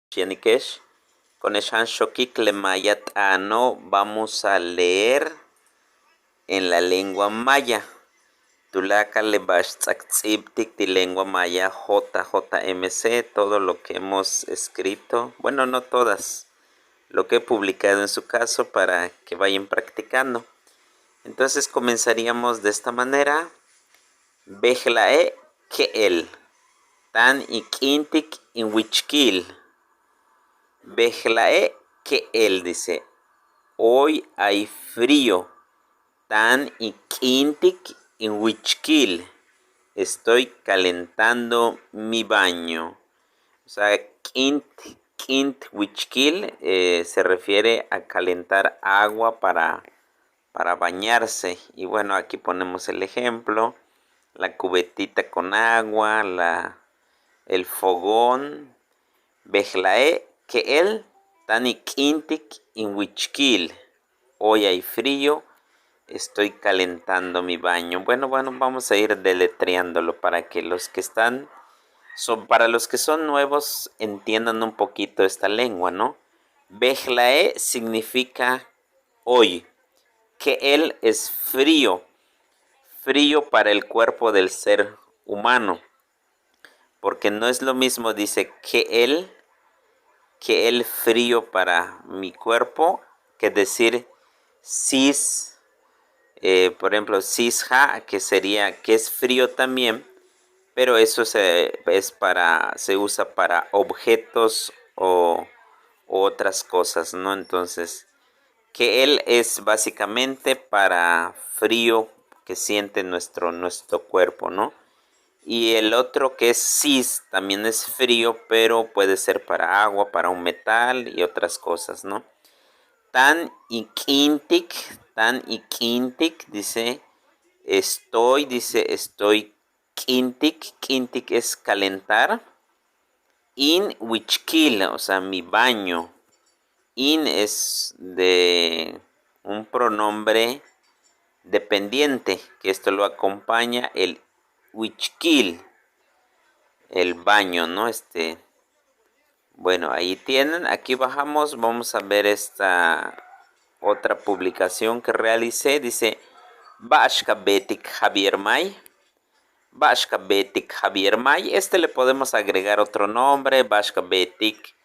Chienikesh, con Shokikle Maya Tano vamos a leer en la lengua maya. Tulaka le Tziptik de lengua maya JJMC, todo lo que hemos escrito, bueno, no todas, lo que he publicado en su caso para que vayan practicando. Entonces comenzaríamos de esta manera. Bejlae que el tan ikintik in wichkil. Bejlae que él dice, hoy hay frío, tan ikintik in wichkil, estoy calentando mi baño. O sea, kint wichkil se refiere a calentar agua para bañarse. Y bueno, aquí ponemos el ejemplo, la cubetita con agua, el fogón. Bejlae que él tani kintik in wichkil. Hoy hay frío, estoy calentando mi baño. Bueno, vamos a ir deletreándolo para que los que para los que son nuevos entiendan un poquito esta lengua, ¿no? Bejlae significa hoy, que él es frío, frío para el cuerpo del ser humano, porque no es lo mismo, dice, que él frío para mi cuerpo, que decir sis, por ejemplo, sisja, que sería que es frío también, pero eso se usa para objetos o otras cosas, ¿no? Entonces, que él es básicamente para frío que siente nuestro cuerpo, ¿no? Y el otro que es cis también es frío, pero puede ser para agua, para un metal y otras cosas, ¿no? Tan ikintik, dice estoy kintik es calentar. In wichkil, o sea, mi baño. In es de un pronombre dependiente, que esto lo acompaña el wichkil, el baño, ¿no? Bueno, ahí tienen, aquí bajamos, vamos a ver esta otra publicación que realicé, dice Bashka Betik Javier May. Bashka Betik Javier May, le podemos agregar otro nombre, Bashka Betik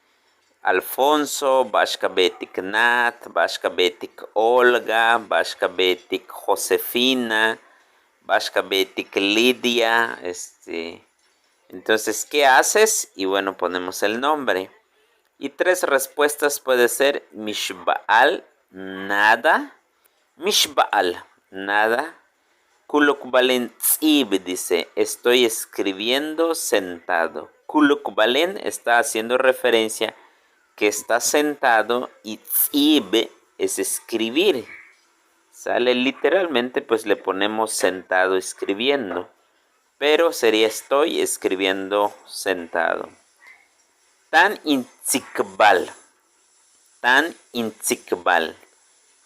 Alfonso, Bashka Betik Nat, Bashka Betik Olga, Bashka Betik Josefina, Bashka Betik Lidia, Entonces, ¿qué haces? Y bueno, ponemos el nombre. Y 3 respuestas puede ser Mishbaal, nada. Mishbaal, nada. Kulukbalen tzib dice, estoy escribiendo sentado. Kulukbalen está haciendo referencia que está sentado y tzib es escribir. Sale literalmente, pues le ponemos sentado escribiendo. Pero sería estoy escribiendo sentado. Tan intzikbal.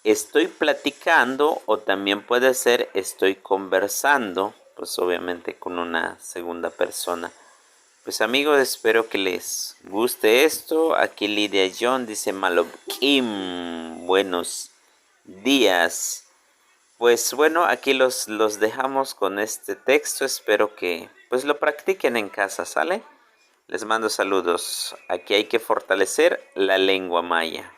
Estoy platicando, o también puede ser estoy conversando, pues obviamente con una segunda persona. Pues amigos, espero que les guste esto. Aquí Lidia John dice Malobkim, buenos días. Pues bueno, aquí los dejamos con este texto. Espero que pues lo practiquen en casa, ¿sale? Les mando saludos. Aquí hay que fortalecer la lengua maya.